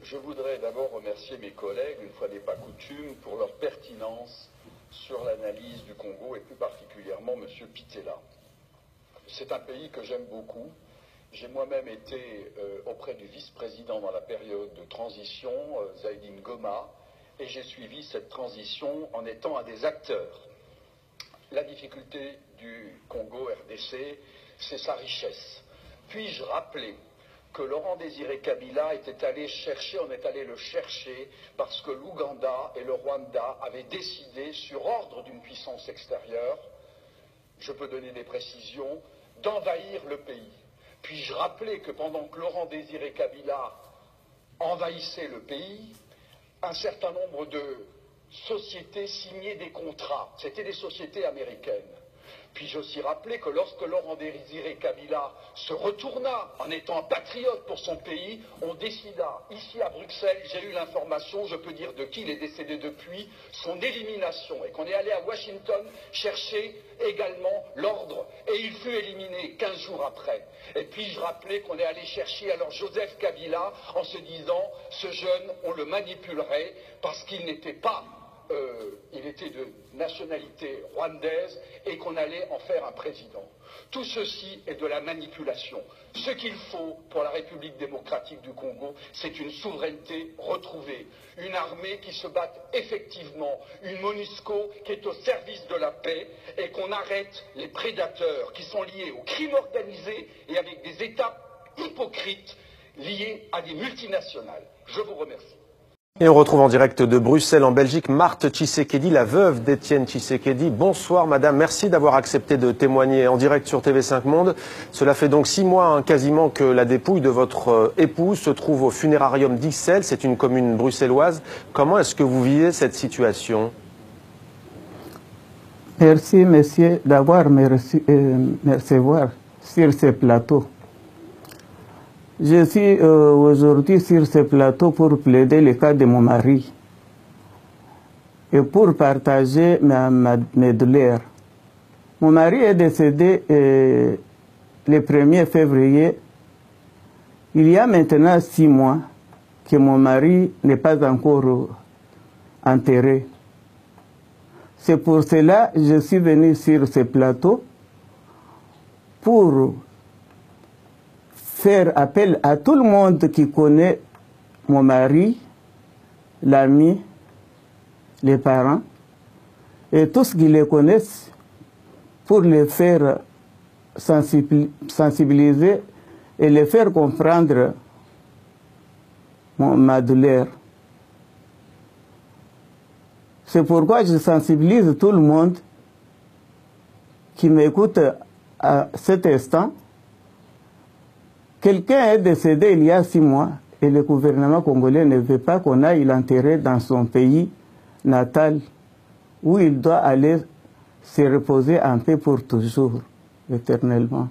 Je voudrais d'abord remercier mes collègues, une fois n'est pas coutume, pour leur pertinence sur l'analyse du Congo et plus particulièrement M. Pittella. C'est un pays que j'aime beaucoup. J'ai moi-même été auprès du vice-président dans la période de transition, Zaïdine Goma, et j'ai suivi cette transition en étant un des acteurs. La difficulté du Congo RDC, c'est sa richesse. Puis-je rappeler que Laurent Désiré Kabila était allé chercher, on est allé le chercher parce que l'Ouganda et le Rwanda avaient décidé, sur ordre d'une puissance extérieure, je peux donner des précisions, d'envahir le pays. Puis-je rappeler que pendant que Laurent Désiré Kabila envahissait le pays, un certain nombre de sociétés signaient des contrats. C'était des sociétés américaines. Puis-je aussi rappeler que lorsque Laurent Désiré Kabila se retourna en étant patriote pour son pays, on décida, ici à Bruxelles, j'ai eu l'information, je peux dire de qui il est décédé depuis, son élimination, et qu'on est allé à Washington chercher également l'ordre, et il fut éliminé 15 jours après. Et puis-je rappeler qu'on est allé chercher alors Joseph Kabila en se disant, ce jeune, on le manipulerait parce qu'il n'était pas il était de nationalité rwandaise et qu'on allait en faire un président. Tout ceci est de la manipulation. Ce qu'il faut pour la République démocratique du Congo, c'est une souveraineté retrouvée, une armée qui se batte effectivement, une MONUSCO qui est au service de la paix et qu'on arrête les prédateurs qui sont liés au crime organisé et avec des États hypocrites liés à des multinationales. Je vous remercie. Et on retrouve en direct de Bruxelles, en Belgique, Marthe Tshisekedi, la veuve d'Étienne Tshisekedi. Bonsoir madame, merci d'avoir accepté de témoigner en direct sur TV5 Monde. Cela fait donc 6 mois quasiment que la dépouille de votre épouse se trouve au funérarium d'Ixelles, c'est une commune bruxelloise. Comment est-ce que vous vivez cette situation? Merci monsieur d'avoir me recevoir sur ce plateau. Je suis aujourd'hui sur ce plateau pour plaider le cas de mon mari et pour partager mes douleurs. Mon mari est décédé le 1er février. Il y a maintenant 6 mois que mon mari n'est pas encore enterré. C'est pour cela que je suis venu sur ce plateau pour faire appel à tout le monde qui connaît mon mari, l'ami, les parents, et tous qui les connaissent, pour les faire sensibiliser et les faire comprendre ma douleur. C'est pourquoi je sensibilise tout le monde qui m'écoute à cet instant. Quelqu'un est décédé il y a 6 mois et le gouvernement congolais ne veut pas qu'on aille l'enterrer dans son pays natal où il doit aller se reposer en paix pour toujours, éternellement.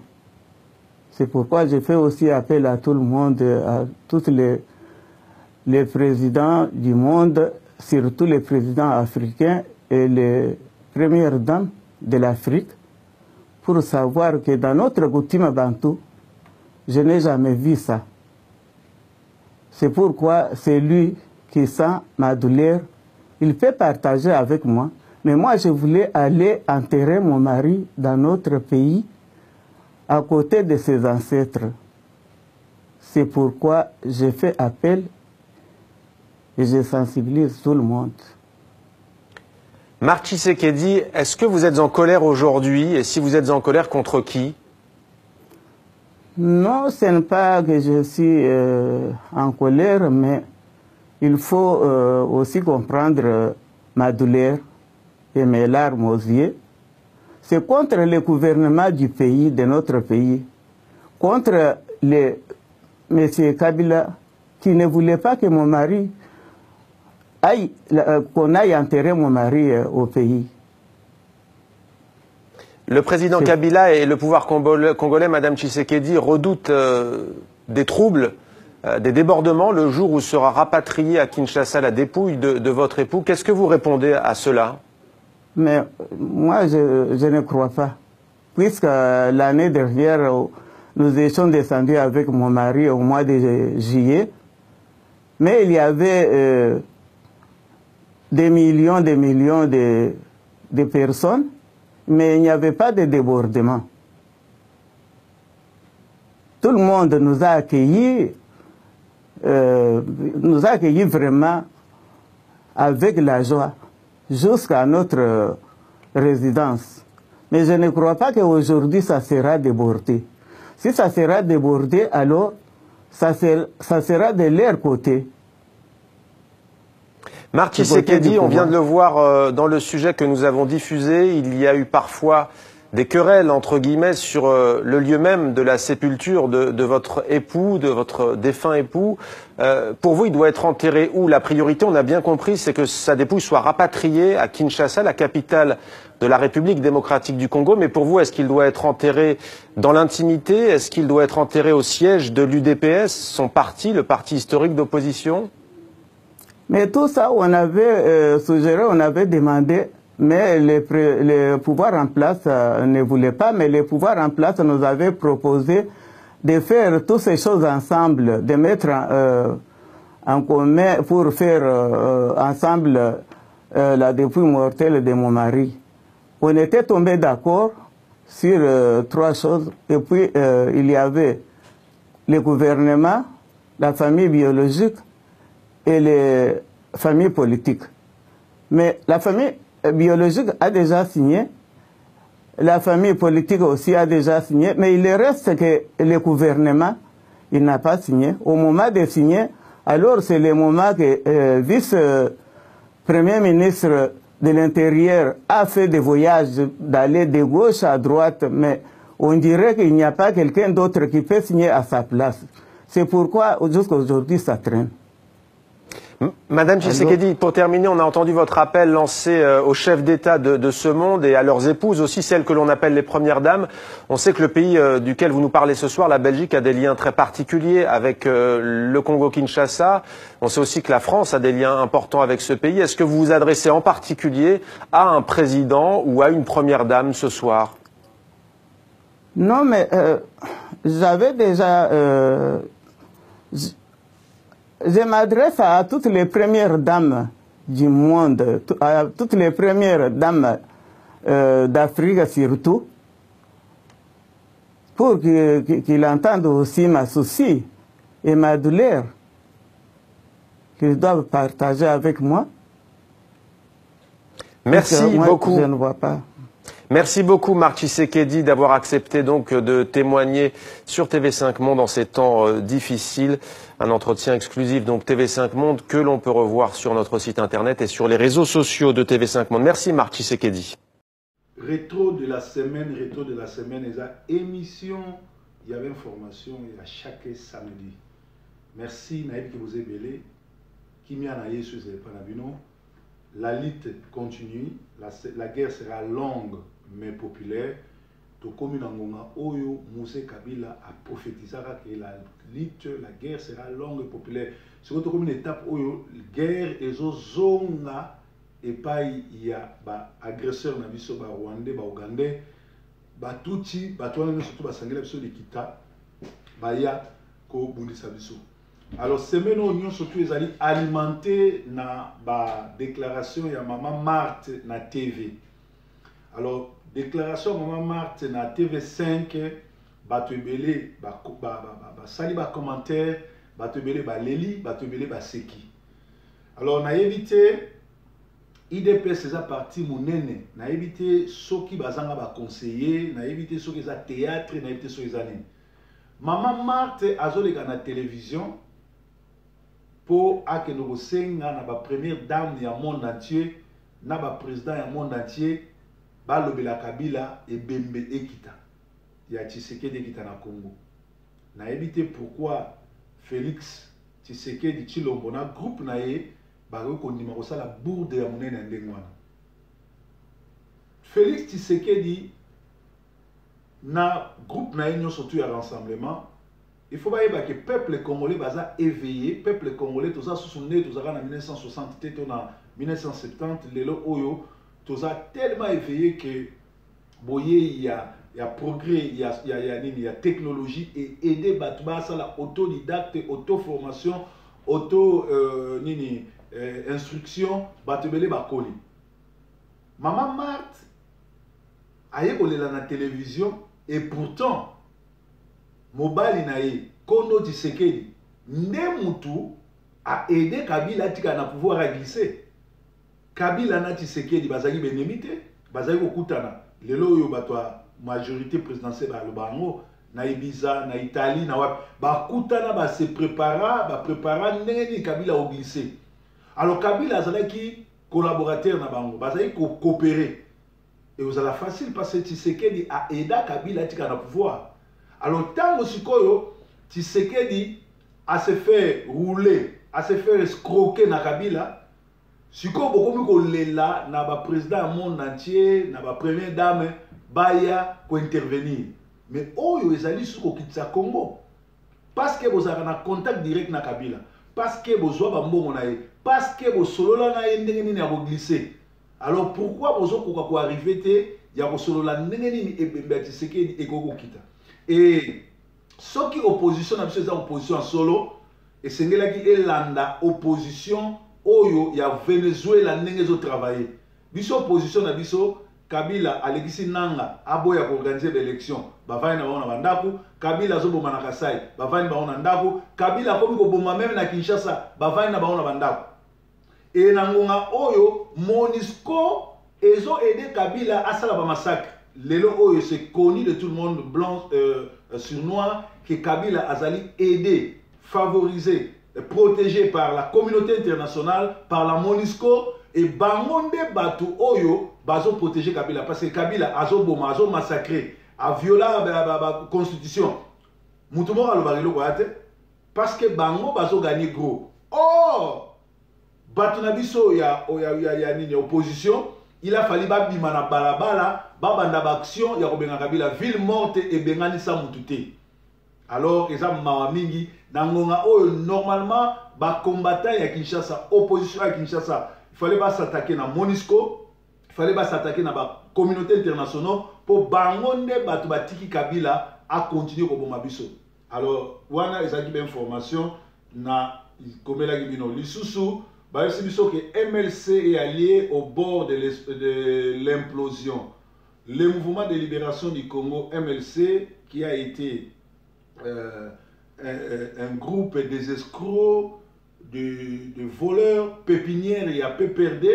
C'est pourquoi je fais aussi appel à tout le monde, à tous les présidents du monde, surtout les présidents africains et les premières dames de l'Afrique, pour savoir que dans notre coutume bantou, je n'ai jamais vu ça. C'est pourquoi c'est lui qui sent ma douleur. Il peut partager avec moi. Mais moi, je voulais aller enterrer mon mari dans notre pays, à côté de ses ancêtres. C'est pourquoi je fais appel et je sensibilise tout le monde. Marthe Tshisekedi, est-ce que vous êtes en colère aujourd'hui? Et si vous êtes en colère, contre qui? Non, ce n'est pas que je suis en colère, mais il faut aussi comprendre ma douleur et mes larmes aux yeux. C'est contre le gouvernement du pays, de notre pays, contre M. Kabila, qui ne voulait pas que mon mari aille, qu'on aille enterrer mon mari au pays. Le président Kabila et le pouvoir congolais, Madame Tshisekedi, redoutent des troubles, des débordements le jour où sera rapatriée à Kinshasa la dépouille de votre époux. Qu'est-ce que vous répondez à cela? Mais moi, je ne crois pas. Puisque l'année dernière, nous étions descendus avec mon mari au mois de juillet, Mais il y avait des millions de personnes, mais il n'y avait pas de débordement. Tout le monde nous a accueillis vraiment avec la joie jusqu'à notre résidence. Mais je ne crois pas qu'aujourd'hui ça sera débordé. Si ça sera débordé, alors ça sera de leur côté. Marc Tshisekedi, on vient de le voir dans le sujet que nous avons diffusé, il y a eu parfois des querelles, entre guillemets, sur le lieu même de la sépulture de votre époux, de votre défunt époux. Pour vous, il doit être enterré où? La priorité, on a bien compris, c'est que sa dépouille soit rapatriée à Kinshasa, la capitale de la République démocratique du Congo. Mais pour vous, est-ce qu'il doit être enterré dans l'intimité? Est-ce qu'il doit être enterré au siège de l'UDPS, son parti, le parti historique d'opposition? Mais tout ça, on avait suggéré, on avait demandé, mais les pouvoirs en place ne voulaient pas, mais les pouvoirs en place nous avaient proposé de faire toutes ces choses ensemble, de mettre en commun pour faire ensemble la dépouille mortelle de mon mari. On était tombé d'accord sur 3 choses, et puis il y avait le gouvernement, la famille biologique, et les familles politiques. Mais la famille biologique a déjà signé, la famille politique aussi a déjà signé, mais il reste que le gouvernement, il n'a pas signé. Au moment de signer, alors c'est le moment que vice-premier ministre de l'Intérieur a fait des voyages d'aller de gauche à droite, mais on dirait qu'il n'y a pas quelqu'un d'autre qui peut signer à sa place. C'est pourquoi jusqu'à aujourd'hui ça traîne. Madame Tshisekedi, pour terminer, on a entendu votre appel lancé aux chefs d'État de ce monde et à leurs épouses, aussi celles que l'on appelle les premières dames. On sait que le pays duquel vous nous parlez ce soir, la Belgique, a des liens très particuliers avec le Congo-Kinshasa. On sait aussi que la France a des liens importants avec ce pays. Est-ce que vous vous adressez en particulier à un président ou à une première dame ce soir? Non, mais j'avais déjà... Je m'adresse à toutes les premières dames du monde, à toutes les premières dames d'Afrique surtout, pour qu'ils entendent aussi ma souci et ma douleur qu'ils doivent partager avec moi. Merci beaucoup. Je ne vois pas. Merci beaucoup Marc Tshisekedi d'avoir accepté donc de témoigner sur TV5 Monde en ces temps difficiles. Un entretien exclusif donc TV5 Monde que l'on peut revoir sur notre site internet et sur les réseaux sociaux de TV5 Monde. Merci Marc Tshisekedi. Rétro de la semaine, et la émission, il y avait information à chaque samedi. Merci Naïb qui vous est belé, qui m'a naïe sur les panabino. La lutte continue, la guerre sera longue mais populaire. Tout comme Oyo, Moussé Kabila a prophétisé que la lutte, la guerre sera longue et populaire. C'est comme une étape où la guerre est zonga et pas il y a agresseur na biso ba Rwandais, ba Ougandais, ba Tutsi, ba toana surtout ba sangela biso de Kita, ba ya ko bundisa biso. Alors semaine union surtout ils allaient alimenter na ba déclaration ya maman Marthe na TV. Alors déclaration maman Marthe na TV5 bato ebele ba sali ba commentaire bato ebele ba leli bato ebele ba seki. Alors na évité IDPS eza parti monene na évité soki bazanga ba conseiller na évité soki eza théâtre na évité soki eza nini. Maman Marthe azoleka na télévision pour akeno kosenga na ba première dame ya monde entier na ba président ya monde entier balobela Kabila et Bembe Ekita ya Tshisekedi Ekita na Congo. Na évité pourquoi Félix Tshisekedi Tshilombo na groupe na ye bako kondima kosala bourde ya monene ndenge wana. Félix Tshisekedi na groupe na ye surtout ya rassemblement. Il faut pas que le peuple congolais baza éveillé, peuple congolais toza sousouné toza na 1960 te na 1970 lelo oyo toza tellement éveillé que boye il y a progrès, il y a technologie et aider batba ça la autodidacte, auto-formation, instruction batebele bakoli. Maman Marthe aye kolela na télévision et pourtant mobali na ye Kondo Tshisekedi nde mutu a aidé Kabila tika na pouvoir à glisser. Kabila na Tshisekedi bazaki benemite bazaki kokutana lelo oyo batwa majorité présidentielle ba lobango na Ibiza na Italie na wapi bakutana ba se prépara ndenge Kabila au glisser. Alors Kabila azalaki collaborateur na bango bazali coopérer et vous allez facile parce que Tshisekedi a aidé Kabila tika na pouvoir. Alors tant sikoyo Tshisekedi a se fait rouler, a se fait escroquer na Kabila. Sikoyo bokomi kolela na ba président monde entier na ba première dame baya ko intervenir. Mais oyo ezali suko kitsa Congo parce que vous avez un contact direct na Kabila. Parce que vous avez un bon parce que vous solola na ndenge nini ya glisser. Alors pourquoi vous avez arrivé ya vous solola ndenge nini ebemba Tshisekedi ekoko kita. Et ce qui opposition na biso opposition en solo et sengela ki elanda opposition oyo ya Venezuela ndenge zo travailler. Biso opposition na biso Kabila alekisi nanga aboya ko organiser l'élection. Bavani na bana bandaku, Kabila zo boma na Kasai, bavani ba ona ndaku, Kabila komi ko boma même na Kinshasa, bavani na ba ona bandaku. Et na ngonga oyo MONUSCO ezo aider Kabila à sala ba massacre. Lelo oyo c'est connu de tout le monde blanc sur noir que Kabila azali aidé, favorisé, protégé par la communauté internationale, par la MONUSCO et bangonde batu oyo bazo protéger Kabila parce que Kabila azo boma azo massacré a viola la constitution. Mutumo alobarilo ko ate parce que bango bazo gagner gros. Oh batu na biso ya nini opposition, il a fallu babima na balabala babanda action ya kobenga Kabila ville morte et bengani sa mutute. Alors eza mawa mingi na ngonga oyo normalement ba combattant ya Kinshasa, opposition à Kinshasa, il fallait pas s'attaquer na MONUSCO, il fallait pas s'attaquer na ba communauté internationale pour bangonde batu batiki Kabila à continuer ko boma biso. Alors wana ezaki ba information na komela gibino lisusu ba biso que MLC est allié au bord de l'implosion. Le mouvement de libération du Congo MLC qui a été un groupe des escrocs, de voleurs, pépinières et à PPRD.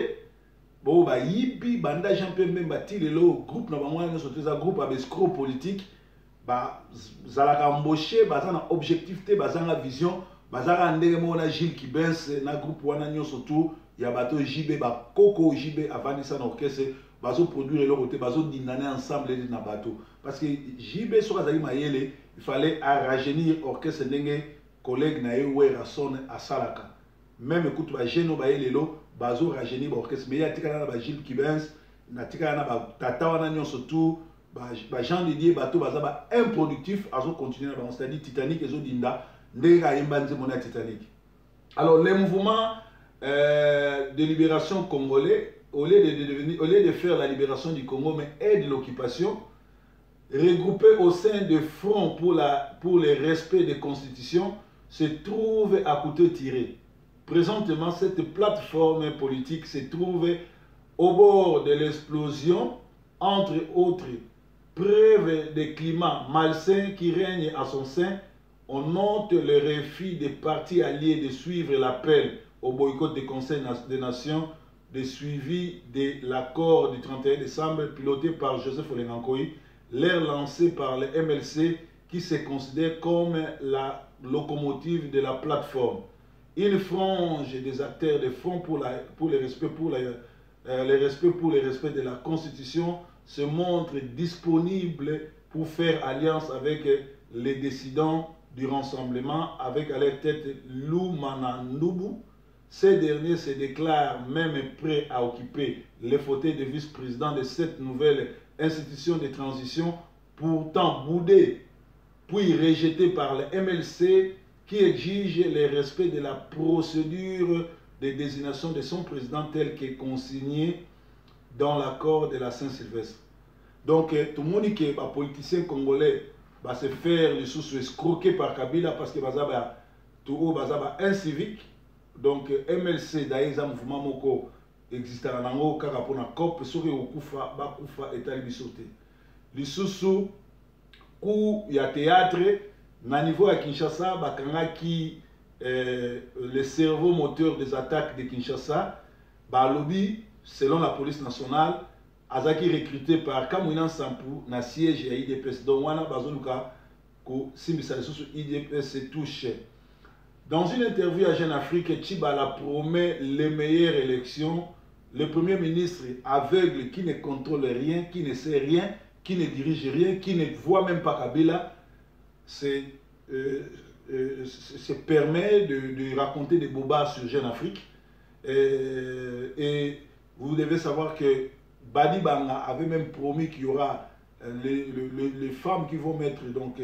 Bon, bah, yibi, banda jampe même bâti le groupe, normalement, nous un groupe avec escrocs politiques. Bah, zalaka embauché, bah, un objectif, bah, une vision, bah, un ndemona Gilles Kibens, un groupe wana nyo surtout, il y a bateau JB, bah, Coco JB, avant ça, l'orchestre, bah, produire le côté, bah, dîner ensemble les na bateau. Parce que JB, sur la Mayele, il fallait rajeunir l'orchestre d'enge collègue na ewe rason à Salaka. Même écoute ba geno ba elelo bazo rajeunir l'orchestre mais ya tika na ba Gilles Kibens na tika na ba tata wana nyon surtout ba Jean Didier bato baza ba improductif azo continuer na ba c'est-à-dire Titanic ezo dinda ndeka yembanze mona Titanic. Alors les mouvements de libération congolais au lieu de faire la libération du Congo mais aide l'occupation regroupés au sein de Front pour le respect des constitutions, se trouve à couteau tiré. Présentement, cette plateforme politique se trouve au bord de l'explosion, entre autres preuves des climats malsains qui règnent à son sein. On note le refus des partis alliés de suivre l'appel au boycott des Conseils des Nations, de suivi de l'accord du 31 décembre piloté par Joseph Olengankoy, l'air lancé par le MLC qui se considère comme la locomotive de la plateforme. Une frange des acteurs de Front pour le respect de la Constitution se montre disponible pour faire alliance avec les décidants du rassemblement avec à leur tête Lumana Nubu. Ces derniers se déclarent même prêts à occuper les fauteuils de vice-président de cette nouvelle institution de transition, pourtant boudée puis rejetée par le MLC qui exige le respect de la procédure de désignation de son président tel que consigné dans l'accord de la Saint-Sylvestre. Donc tout le monde dit que les politiciens congolais va se faire les sous escroquer par Kabila parce que tout bazaba un civique donc MLC d'ailleurs mouvement moko existera nango kaka pona COP soki okufa bakufa etali bisote lisusu ku ya théâtre na niveau ya Kinshasa bakangaki le cerveau moteur des attaques de Kinshasa balobi selon la police nationale azaki recruté par Kamwina Sampu na siège ya IDPS donc wana bazoluka ko simbisa lisusu IDPS se touche. Dans une interview à Jeune Afrique, Tchibala promet les meilleures élections. Le Premier ministre aveugle qui ne contrôle rien, qui ne sait rien, qui ne dirige rien, qui ne voit même pas Kabila, se permet de raconter des bobards sur Jeune Afrique. Et vous devez savoir que Badi Banga avait même promis qu'il y aura les femmes qui vont mettre donc,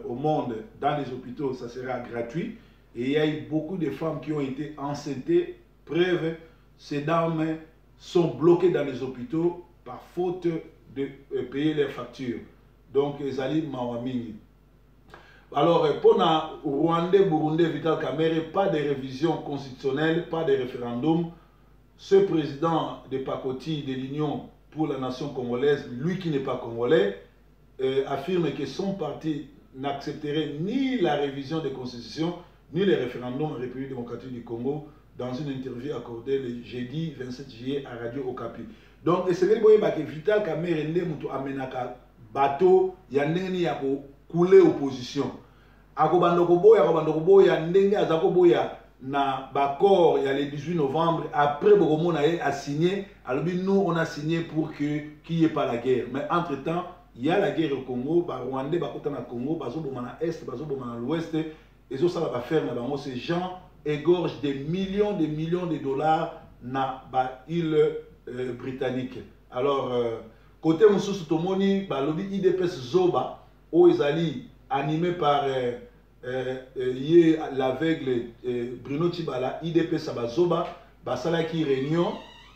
au monde dans les hôpitaux, ça sera gratuit. Et il y a eu beaucoup de femmes qui ont été enceintes. Preuve, ces dames sont bloquées dans les hôpitaux par faute de payer leurs factures. Donc, Zali Mawamini. Alors, pour le Rwandais, Burundais, Vital Kamerhe, pas de révision constitutionnelle, pas de référendum. Ce président de Pakoti de l'Union pour la nation congolaise, lui qui n'est pas congolais, affirme que son parti n'accepterait ni la révision des constitutions, ni les référendums en République démocratique du Congo, dans une interview accordée le jeudi 27 juillet à Radio Okapi. Donc, c'est que Vital Kamerhe Ndemutu amenaka bateau ya ndenge ya ko couler opposition. Akobandoko boya ndenge azako boya na bakor ya le 18 novembre après Bokomona a signé. Alors nous on a signé pour que qu'il n'y ait pas la guerre. Mais entre-temps, il y a la guerre au Congo, ba Rwandais bakota na Congo, bazoboma na est, bazoboma na l'ouest. Et ça va faire là-bas. Ces gens égorgent des millions de dollars na ba île britannique. Alors, côté Moussous Tomoni, ba lobby IDPS Zoba, où ils allaient animé par l'aveugle Bruno Tchibala, IDPS Zoba, ba salaki réunion,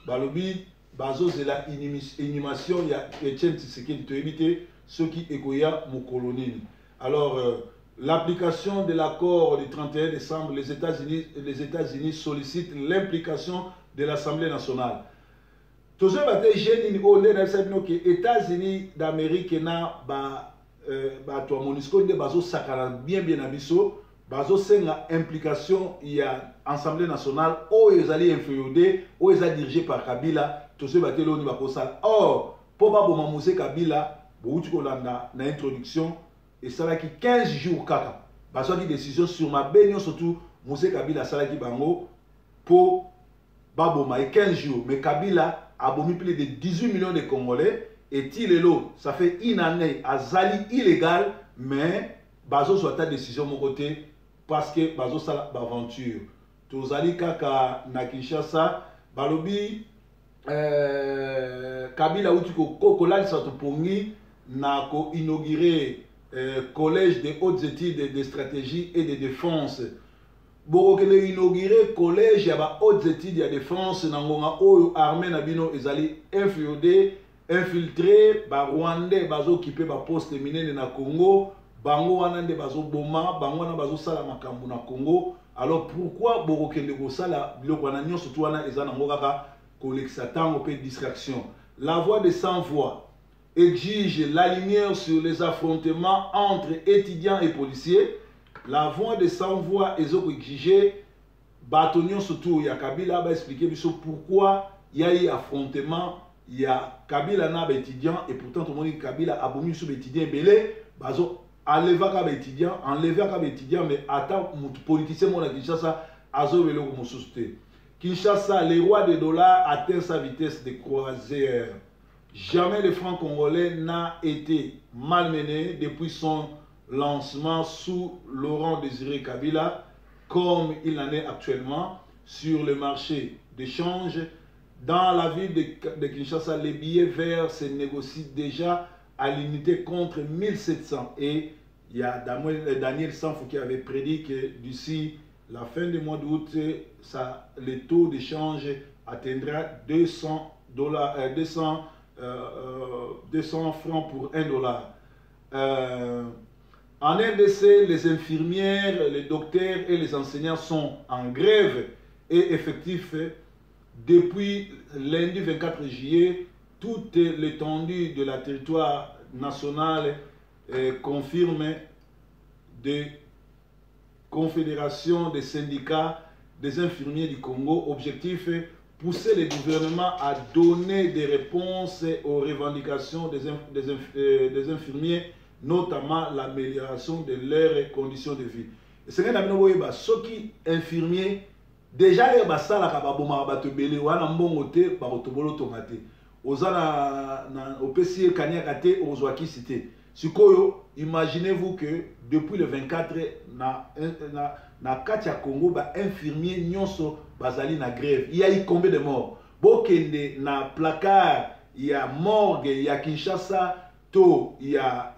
ba lobby bazo c'est la inhumation, il y a Etienne Tshisekedi de éviter ceux qui égoya mon colonie. Alors, l'application de l'accord du 31 décembre, les États-Unis sollicitent l'implication de l'Assemblée nationale. Tous ceux qui les États-Unis d'Amérique na to MONUSCO de bazo sakana bien abiso bazo senga implication il y a Assemblée nationale où ils allaient inféodé où ils allaient dirigé par Kabila tous ceux qui ni bakosala. Or pour ba boma Mose Kabila bouti kolanda na introduction et ça là qui 15 jours kaka bazo qui décision sur ma benyo surtout Mose Kabila ça là qui bango pour baboma et 15 jours mais Kabila a bomi plus de 18 millions de Congolais et Tilelo ça fait une année à Zali illégal mais bazo soit ta décision mon côté parce que bazo ça l'aventure to Zali kaka na Kinshasa balobi Kabila utiko kokolali sa to pongi na ko inaugurer collège de hautes études de stratégie et de défense. Borokele inauguré collège ya hautes études de défense na ngonga oyo armée na bino ezali infiltré ba Rwandais bazo occupé ba poste minene na Congo, bango wana nde bazo boma, bango wana bazo sala makambo na Congo. Alors pourquoi borokele ko sala biloko wana nyonso to wana ezana ngokaka kolekisa tango pe distraction. La voix de sans voix exige la lumière sur les affrontements entre étudiants et policiers. La voix de sans voix exige Batonion surtout, il y a Kabila va expliquer pourquoi il y a eu affrontement, il y a Kabila na étudiant et pourtant tout le monde dit Kabila a bomi sur étudiant belé, bazo enlever ka étudiant, mais attends politicien mon Kinshasa azo velo ko mosusté. Kinshasa, le roi des dollars atteint sa vitesse de croisière. Jamais le franc congolais n'a été malmené depuis son lancement sous Laurent Désiré Kabila, comme il en est actuellement sur le marché d'échange. Dans la ville de Kinshasa, les billets verts se négocient déjà à l'unité contre 1700. Et il y a Daniel Sanfou qui avait prédit que d'ici la fin du mois d'août, le taux d'échange atteindra 200 francs pour $1. En RDC, les infirmières, les docteurs et les enseignants sont en grève et effectifs depuis lundi 24 juillet. Toute l'étendue de la territoire national confirme des confédérations, des syndicats, des infirmiers du Congo. Objectif, pousser le gouvernement à donner des réponses aux revendications des infirmiers, notamment l'amélioration de leurs conditions de vie. Et c'est ceux qui infirmiers, déjà les basala kababoma batebele wana mbongo te ba otobolo tomate. Ozana na opesi kanyaka te ozwaki cité. Sikoyo, imaginez-vous que depuis le 24 na Katia Congo, ba infirmier nyonso bazali na grève. Il y a eu combien de morts? Bokende na placard, il y a morgue, il y a Kinshasa, il y a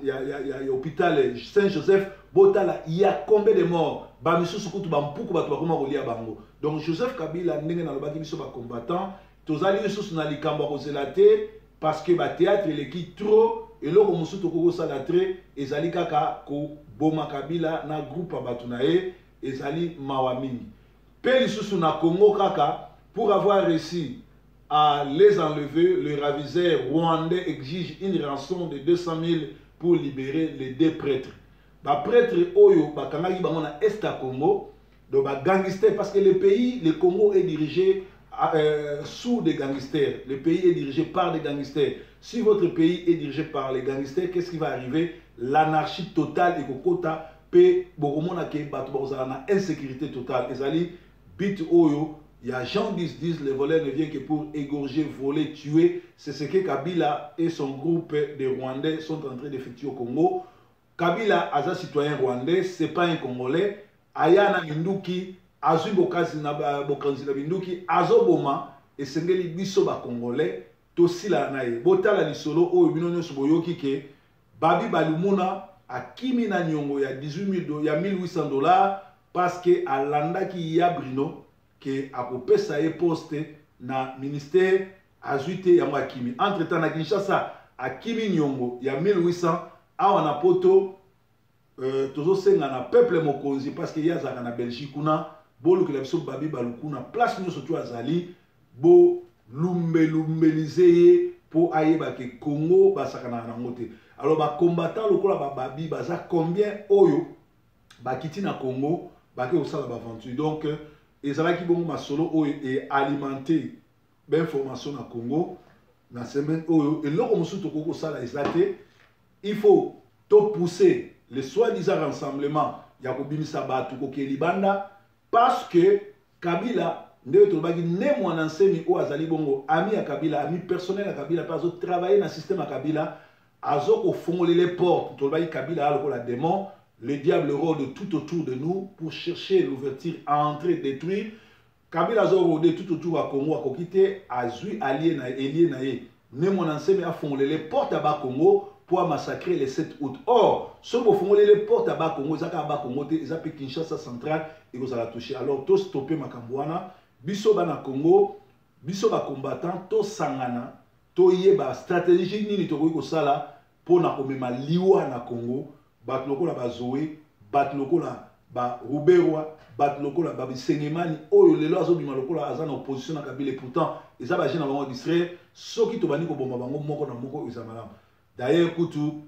hôpital Saint-Joseph, Botala, il y a combien de morts? Ba misusu kutu ba mpuku ba tobakoma kolia bango. Donc Joseph Kabila ndenge na lobaki biso ba combattant, tozali misusu na likambo kozela te parce que ba théâtre leki trop et loko musu tokoko sala tre ezali kaka ko boma Kabila na groupe abatu na ye ezali mawa mingi. Pe lisusu na Congo kaka pour avoir réussi à les enlever, le raviseur rwandais exige une rançon de 200 000 pour libérer les deux prêtres. Ba prêtre oyo bakangaki bango na est à Congo, donc ba gangster parce que le Congo est dirigé sous des gangsters. Le pays est dirigé par des gangsters. Si votre pays est dirigé par les gangsters, qu'est-ce qui va arriver? L'anarchie totale et kokota pe bokomona ke bato bazala na insécurité totale. Ezali bit oyo, il y a Jean 10 les voleurs ne viennent que pour égorger, voler, tuer. C'est ce que Kabila et son groupe de Rwandais sont en train d'effectuer au Congo. Kabila, as un citoyen rwandais, c'est pas un Congolais. Ayana Minduki, Azu Bokazi na Minduki, Azoboma, et Sengeli biso ba Congolais, Tosila nae. Botala lisolo o ebinonyo suboyoki ke Babi Balumuna a kimi na nyongo ya 1800 $, parce que alanda ki ya Brino que akopesa ye poste na ministère azuite ya mwakimi. Entre temps na Kinshasa akimi nyongo ya 1800 awa na poto tozo senga na peuple mokonzi parce que yaza na Belgique kuna bolu que la biso Babi Balukuna place nous surtout azali bo lumbelizeye pour ayeba ke Congo basakana na ngote. Alors ba combattant lokola ba Babi baza combien oyo bakiti na Congo bake osala ba aventure. Donc ezalaki bongo masolo oyo et alimenter l'information na Congo na semaine oyo et loko musu tokoko sala ezate il faut to pousser le soi-disant rassemblement ya kobimisa batu kokeli banda parce que Kabila ndewe tolobaki ne mwana nsemi o azali bongo ami ya Kabila, ami personnel ya Kabila pas travailler na système ya Kabila azo ko fongoler les portes tolobaki Kabila aloko la démon. Le diable rôde tout autour de nous pour chercher l'ouverture à entrer, détruire. Kabila zo rôde tout autour à Congo, à Kokite, à Zui, Allié, Elie, Naye. Ne mon enseigne à fondre les portes à bas Congo pour massacrer le 7 août. Or, ce qui font les portes à bas Congo, ils ont bas Congo, ils ont Kinshasa centrale, et ils ont touché. Alors, tous stopper Makambouana, biso bana Congo, biso ba combattant, tous sangana, to yeba stratégie nini to ko sala pour na komema liwa na Congo. Bat lokola ba Zoé, bat lokola ba Ruberwa, bat lokola ba Bisengemani, oyo lelo azobima lokola aza na opposition na Kabila. Pourtant, ils avaient na bango distrait, soki to bani ko bomba bango moko na moko ezamala. D'ailleurs kutu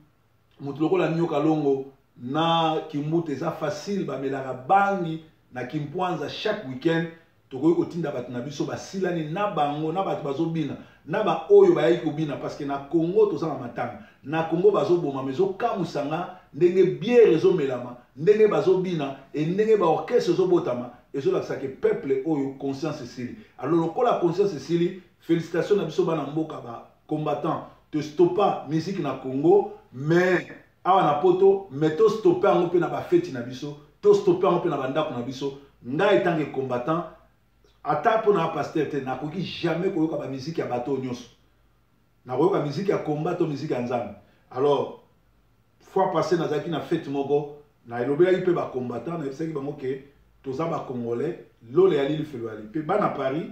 mutu lokola nyoka longo na Kimbuta eza facile ba melaka bangi na Kimpwanza chaque week-end. Tokoki kotinda bato na biso basilani na bango na bato bazobina na ba oyo bayaki kobina parce que na Congo toza na matanga na Congo bazoboma mezo kamusanga ndenge bière ezomelama ndenge bazobina et ndenge ba orchestre ezobotama ezolakisa ke peuple oyo conscience esili. Alors lokola conscience esili, félicitations na biso bana mboka ba combattant te stoppa musique na Congo mais awa na poto mais to stopper ngo pe na ba fête na biso to stopper ngo pe na bandako na biso ngai tangue combattant. Ata pour na pasteur te na koki jamais koyoka ba musique ya bateau nyonso. Na koyoka musique ya combat to musique ya nzambe. Alors fois passé na zaki na fête moko na elobela ipe ba combattant na ebisaki bango ke toza ba congolais lole ya lili felo ali. Pe ba na Paris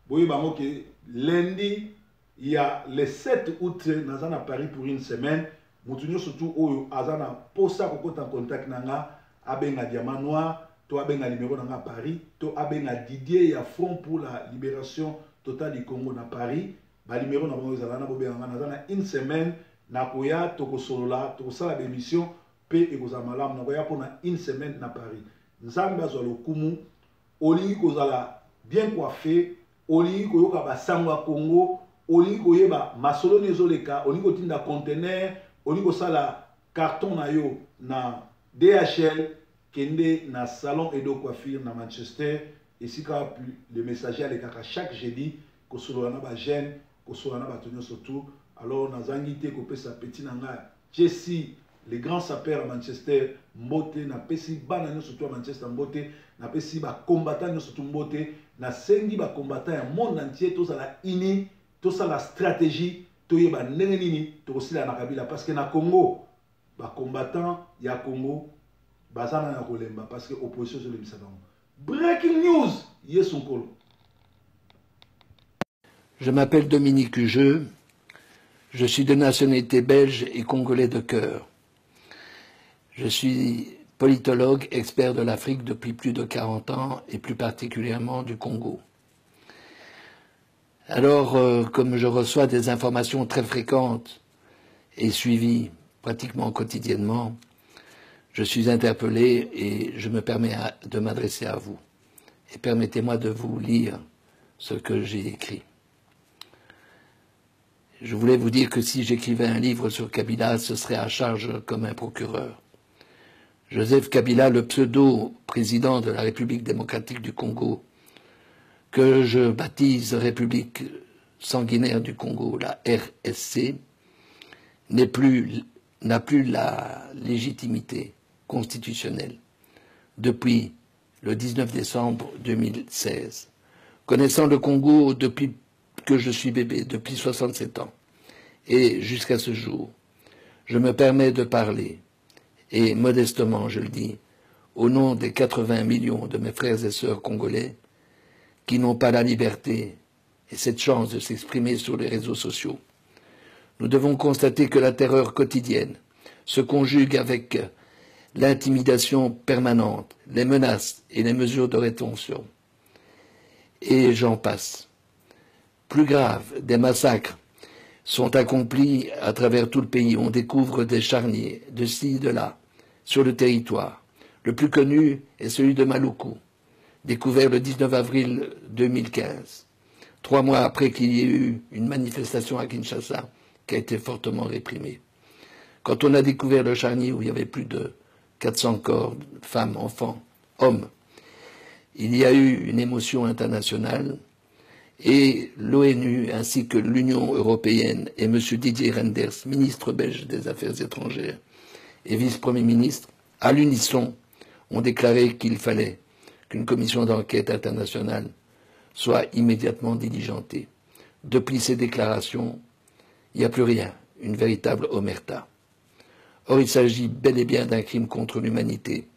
boye bango ke lundi il y a le 7 août na za na Paris pour une semaine mutu surtout oyo azana posa kokota en contact nanga abenga Diamant Noir to abenga numéro nanga Paris to abenga Didier ya Front pour la libération totale du Congo na Paris ba numéro na bango ezala na bobenga na une semaine na koya tokosolola tokosala émission pe ekozala malamu na koya pona une semaine na Paris nzambe azwa lokumu olingi kozala bien coiffé olingi koyoka basango ya Congo olingi koyeba masolo nezoleka olingi kotinda conteneur olingi kosala carton na yo na DHL kende na salon Edo Coiffure na Manchester esika le messager alekaka chaque jeudi kosolola na ba jeune kosolola na bato nyonso surtout alors nazangi te kopesa petit nanga Jesse les grands sapeurs à Manchester mbote na pesi bana nyonso surtout à Manchester mbote na pesi ba combattant nyonso surtout mbote na sengi ba combattant ya monde entier tous à la ini tous à la stratégie toyeba ndenge nini tokosila na kabila parce que na Congo ba combattant ya Congo bazana na kolemba parce que opposition sur le bisadon. Breaking news Yeson Kolo. Je m'appelle Dominique Hugeux, je suis de nationalité belge et congolais de cœur. Je suis politologue, expert de l'Afrique depuis plus de 40 ans et plus particulièrement du Congo. Alors, comme je reçois des informations très fréquentes et suivies pratiquement quotidiennement, je suis interpellé et je me permets de m'adresser à vous. Et permettez-moi de vous lire ce que j'ai écrit. Je voulais vous dire que si j'écrivais un livre sur Kabila, ce serait à charge comme un procureur. Joseph Kabila, le pseudo-président de la République démocratique du Congo, que je baptise République sanguinaire du Congo, la RSC, n'a plus la légitimité constitutionnelle depuis le 19 décembre 2016. Connaissant le Congo depuis que je suis bébé, depuis 67 ans, et jusqu'à ce jour, je me permets de parler, et modestement je le dis, au nom des 80 millions de mes frères et sœurs congolais qui n'ont pas la liberté et cette chance de s'exprimer sur les réseaux sociaux. Nous devons constater que la terreur quotidienne se conjugue avec l'intimidation permanente, les menaces et les mesures de rétention. Et j'en passe. Plus grave, des massacres sont accomplis à travers tout le pays. On découvre des charniers de ci, de là, sur le territoire. Le plus connu est celui de Maluku, découvert le 19 avril 2015, 3 mois après qu'il y ait eu une manifestation à Kinshasa qui a été fortement réprimée. Quand on a découvert le charnier où il y avait plus de 400 corps, femmes, enfants, hommes, il y a eu une émotion internationale et l'ONU ainsi que l'Union européenne et M. Didier Reynders, ministre belge des Affaires étrangères et vice-premier ministre, à l'unisson, ont déclaré qu'il fallait qu'une commission d'enquête internationale soit immédiatement diligentée. Depuis ces déclarations, il n'y a plus rien, une véritable omerta. Or, il s'agit bel et bien d'un crime contre l'humanité.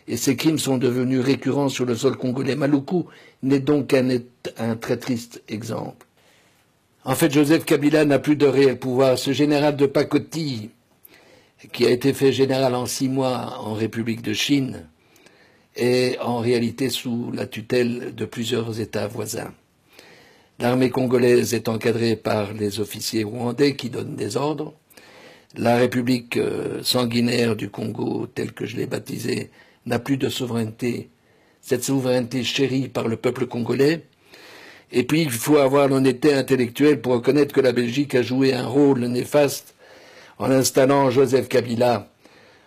Et ces crimes sont devenus récurrents sur le sol congolais. Maluku n'est donc qu'un très triste exemple. En fait, Joseph Kabila n'a plus de réel pouvoir. Ce général de pacotille, qui a été fait général en 6 mois en République de Chine, est en réalité sous la tutelle de plusieurs États voisins. L'armée congolaise est encadrée par les officiers rwandais qui donnent des ordres. La République sanguinaire du Congo, telle que je l'ai baptisée, n'a plus de souveraineté. Cette souveraineté chérie par le peuple congolais. Et puis, il faut avoir l'honnêteté intellectuelle pour reconnaître que la Belgique a joué un rôle néfaste en installant Joseph Kabila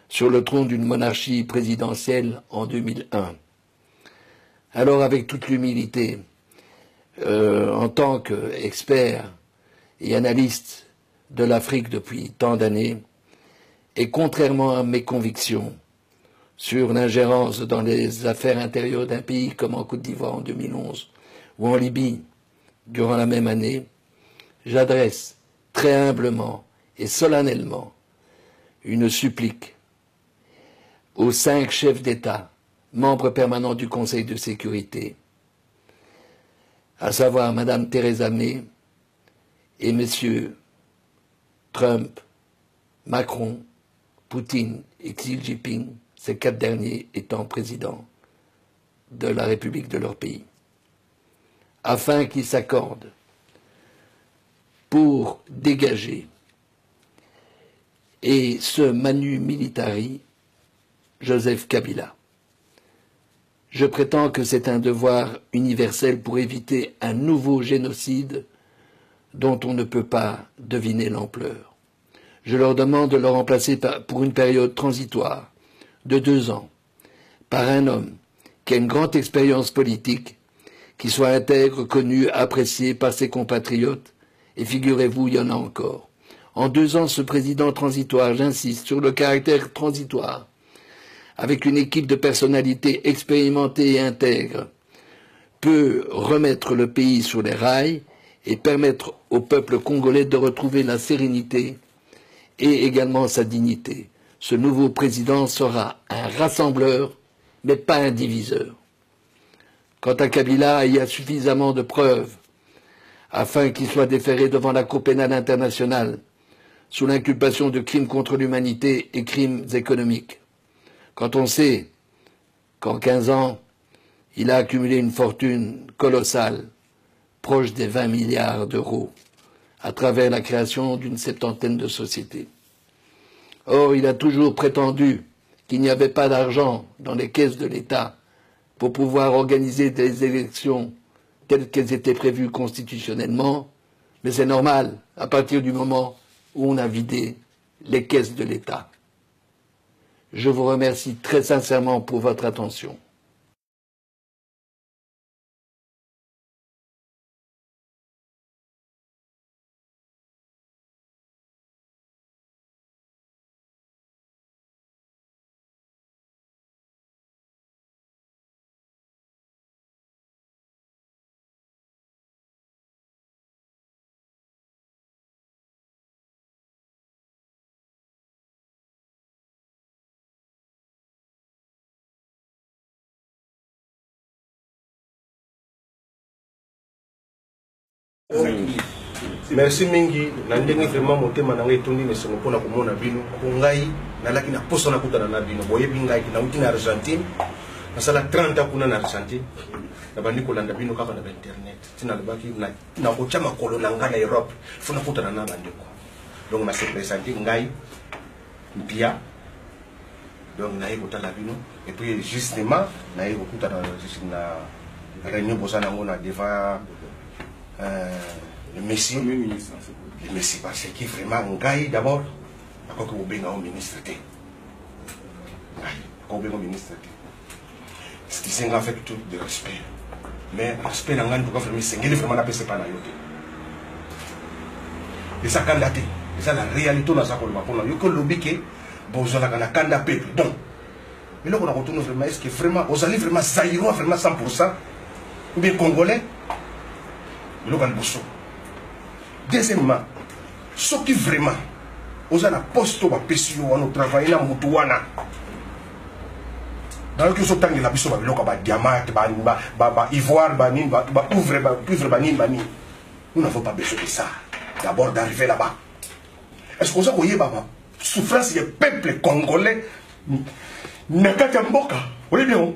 sur le trône d'une monarchie présidentielle en 2001. Alors, avec toute l'humilité, en tant qu'expert et analyste de l'Afrique depuis tant d'années, et contrairement à mes convictions sur l'ingérence dans les affaires intérieures d'un pays comme en Côte d'Ivoire en 2011 ou en Libye durant la même année, j'adresse très humblement et solennellement une supplique aux 5 chefs d'État, membres permanents du Conseil de sécurité, à savoir Mme Theresa May et M. Trump Macron, Poutine et Xi Jinping, ces 4 derniers étant présidents de la République de leur pays, afin qu'ils s'accordent pour dégager et ce manu militari Joseph Kabila. Je prétends que c'est un devoir universel pour éviter un nouveau génocide dont on ne peut pas deviner l'ampleur. Je leur demande de le remplacer pour une période transitoire de 2 ans par un homme qui a une grande expérience politique, qui soit intègre, connu, apprécié par ses compatriotes, et figurez-vous, il y en a encore. En 2 ans, ce président transitoire, j'insiste sur le caractère transitoire, avec une équipe de personnalités expérimentées et intègres, peut remettre le pays sur les rails et permettre au peuple congolais de retrouver la sérénité et également sa dignité. Ce nouveau président sera un rassembleur, mais pas un diviseur. Quant à Kabila, il y a suffisamment de preuves afin qu'il soit déféré devant la Cour pénale internationale sous l'inculpation de crimes contre l'humanité et crimes économiques. Quand on sait qu'en 15 ans, il a accumulé une fortune colossale, proche des 20 milliards d'euros, à travers la création d'une 70aine de sociétés. Or, il a toujours prétendu qu'il n'y avait pas d'argent dans les caisses de l'État pour pouvoir organiser des élections telles qu'elles étaient prévues constitutionnellement, mais c'est normal à partir du moment où on a vidé les caisses de l'État. Je vous remercie très sincèrement pour votre attention. Merci mingi na ndenge vraiment motema na ngai tondi mesengo pona komona bino ko ngai nalaki na poso na kutana na bino boyebi ngai na uti na Argentine nasala 30 ans kuna na Argentine na bandi kolanda bino kaka na internet tina lebaki na kocha makolo na ngai na Europe funa kutana na bandeko donc na se présenter ngai mpia donc na yeko tala bino et puis justement na yeko kutana na réunion bosana ngona devant le Messie, parce que vraiment, Ngaï d'abord, d'accord que vous bénissez au ministre. Ce qui s'est fait tout de respect. Mais respect, n'a pas vraiment vraiment la c'est pas la yote. Et ça candidaté. Et ça la réalité dans sa colonne. Pour nous, que l'obéqué, bon, on a un candidat peuple. Donc, mais là, on a retourné vraiment, est-ce que vraiment, vous allez vraiment zaïrois, vraiment 100%, ou bien congolais? Deuxièmement, ce qui vraiment, on a la poste au PSU, on travaille dans Moutouana. Dans le cas où on a la biso, on a diamant, ivoire, nous n'avons pas besoin de ça. D'abord d'arriver là-bas. Est-ce que vous voyez la souffrance des peuples congolais? Nakata Mboka, vous voyez bien?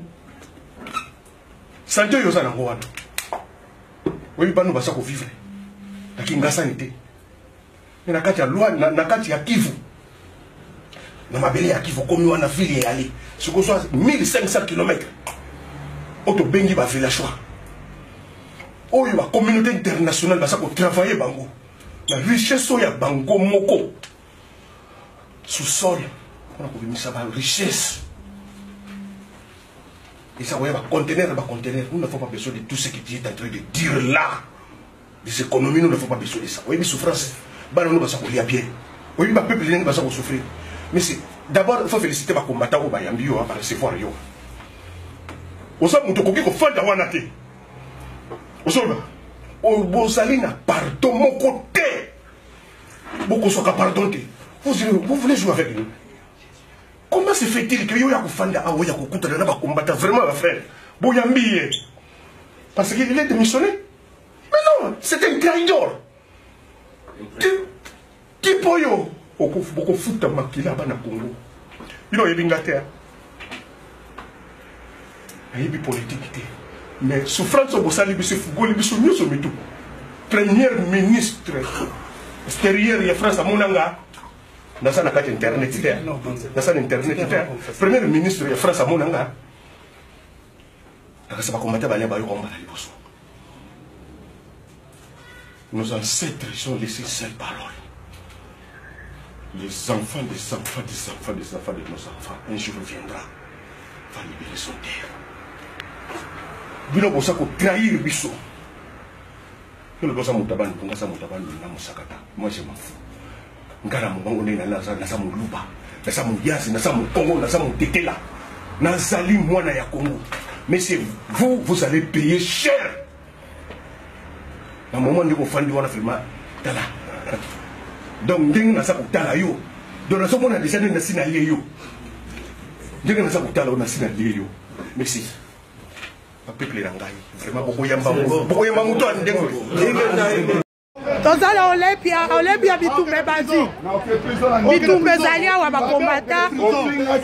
Santé Yosana Ngouane. Oui, nous allons vivre. La Kingasa n'était. Mais la Katia loi, la Katia Kivu. Na mabele ya Kivu, comme on a fait y aller. Ce qu'on soit 1500 km. Auto Bengi va faire la choix. Oh, la communauté internationale va travailler Bango. La richesse ya Bango Moko. Sous-sol. On a mis ça la richesse. Et ça, va contenir. Nous n'avons pas besoin de tout ce qui est en train de dire là. Des économies, nous n'avons pas besoin de ça. Oui, mais souffrance, nous ne pouvons pas bien. Oui, mais peuple ne va pas souffrir. Mais d'abord, il faut féliciter les combattants au Bayambi par recevoir. Vous savez, nous avons fait des wanate. Vous savez, vous allez pardon, mon côté. Beaucoup sont pardon. Vous voulez jouer avec nous? Comment se fait-il que vous avez combattre vraiment la frère Boyambi? Parce qu'il est démissionné? Mais non, c'est un traidor. Qui poyo? Beaucoup foutre makila bana Congo. Il y a une terre. Il y a une politique. Mais souffrance au Bossali, c'est Fougo, c'est mieux sur tout. Premier ministre extérieur, il y a France à Monanga. Dans sa carte internet, dans sa internet, premier ministre, il y a France à Monanga. Nos ancêtres ont laissé cette parole. Les enfants des enfants des enfants des enfants de nos enfants, un jour viendra, va libérer son terre. Bino bosa ko trahir biso. Kilo bosa mutabani, ngasa mutabani na musakata. Moi je m'en fous. Ngara mungu ne na sa muluba, na sa muyasi, na sa mukongo, na sa mutekela. Na zali mwana ya Congo. Mais c'est vous, vous allez payer cher. Na moment ndiko fandi wana filma tala. Donc ndenge na sa kutala yo. Donc na so mona déjà na sina yo. Ndenge na sa kutala na sina yo. Merci. Peuple rangai vraiment beaucoup yamba muto ndenge tozala Olympia bitumbe bazi bitumbe zalia wa bakombata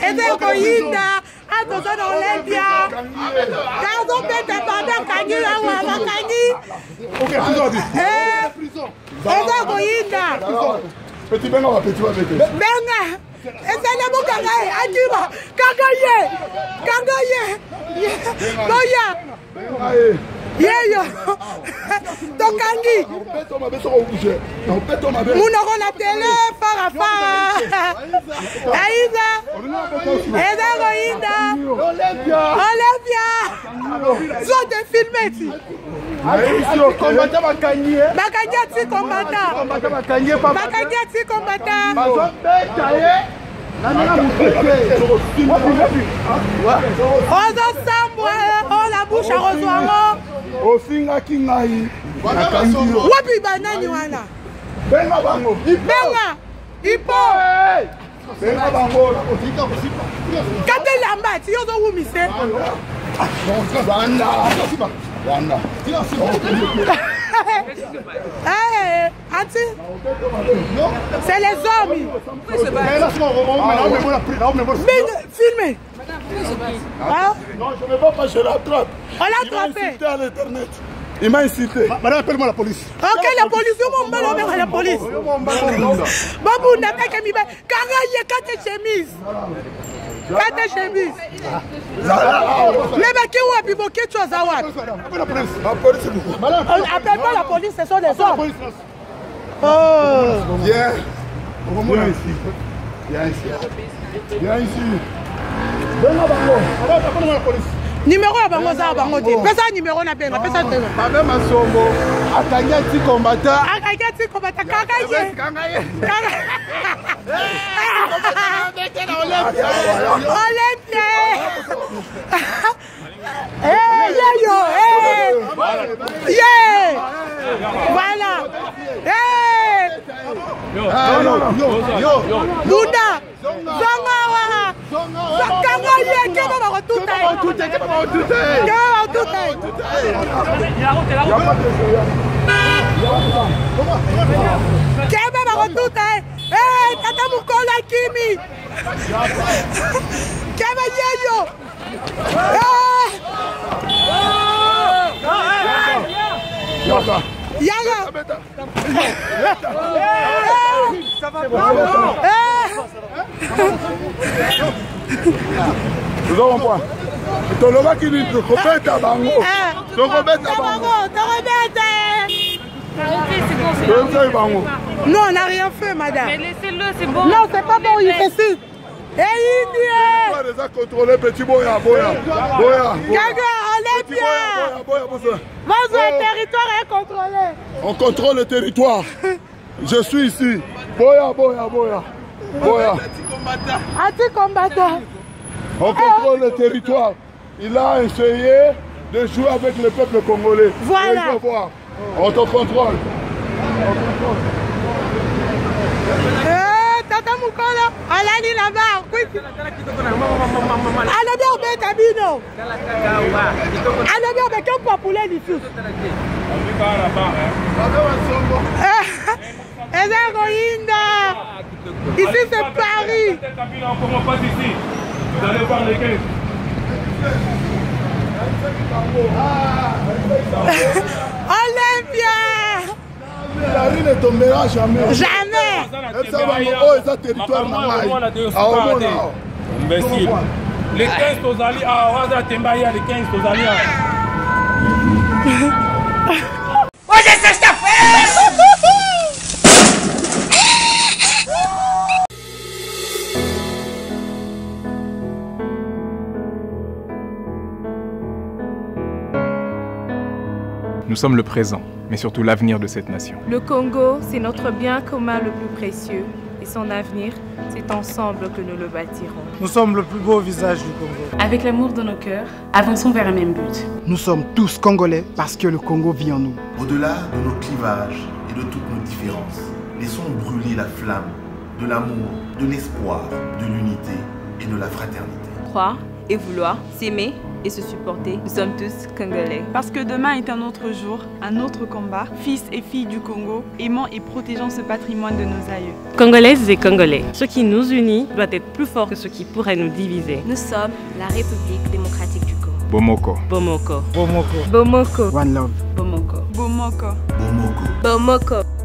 eze koyinda atozala Olympia kazo pete baba kanyi wa bakanyi eze koyinda petit benga wa petit wa bete benga eze le mukanga ajiba kangaye boya yeyo tokangi munoko na tele fara aiza eza koyinda Olympia zo de filmeti bakangi ati kombata ozo sambwa la bouche à rezoango ofinga kingai wapi banani wana benga bango benga ipo benga bango kate lambati yozo wumise Wanda Anti, c'est les hommes. Filmez. Non, je ne vais pas, je l'attrape. On l'a attrapé. Il m'a insulté à l'internet. Il m'a insulté. Madame, appelle-moi la police. Ok, la police, la police. Babou, n'a pas qu'à m'y mettre. Karaye, kate chemise. Kate chemise. Mais qui ou a piboqué tu as zawad. Appelle-moi la police, ce sont des hommes. Oh. Viens. Viens ici. Viens ici. Viens ici. Viens appelle-moi la police. Numéro à bango za bango ti. Pesa numéro na benga, pesa tele. Babe masombo. Akanya ti combattant. Akanya ti combattant kakaye. Olympia. Yo. Yeah. Voilà. Yo. Bunda. Zongawa. Kakaye keba ba tuta. Keba ba tuta. Tata mukola kimi. Keba yeyo. Nous avons point. Toloba qui dit Robert à bango. Non, on n'a rien fait, madame. Mais laissez-le, c'est bon. Non, c'est pas bon, il fait ci. Et il on va déjà contrôler petit boya. Votre territoire est contrôlé. On contrôle le territoire. Je suis ici. Boya. Anti-combattant. On contrôle le territoire. Il a essayé de jouer avec le peuple congolais. Voilà. Il faut voir. On te contrôle. Tata Mukolo, alali là-bas. Allez bien, Betabino. Allez bien, mais qu'est-ce qu'on peut pouler du tout? Ici c'est Paris. Vous allez voir les 15. Olympia. La rue ne tombera jamais. Jamais. Oh, c'est territoire. Imbécile. Les 15 Tozali, Waza Tembaya, les 15 Tozali. Nous sommes le présent, mais surtout l'avenir de cette nation. Le Congo, c'est notre bien commun le plus précieux. Et son avenir, c'est ensemble que nous le bâtirons. Nous sommes le plus beau visage du Congo. Avec l'amour de nos cœurs, avançons vers un même but. Nous sommes tous Congolais parce que le Congo vit en nous. Au-delà de nos clivages et de toutes nos différences, laissons brûler la flamme de l'amour, de l'espoir, de l'unité et de la fraternité. Croire et vouloir, s'aimer et se supporter, nous sommes tous Congolais. Parce que demain est un autre jour, un autre combat. Fils et filles du Congo, aimant et protégeant ce patrimoine de nos aïeux. Congolaises et Congolais, ce qui nous unit doit être plus fort que ce qui pourrait nous diviser. Nous sommes la République démocratique du Congo. Bomoko. Bomoko. Bomoko. Bomoko. One love. Bomoko. Bomoko. Bomoko. Bomoko.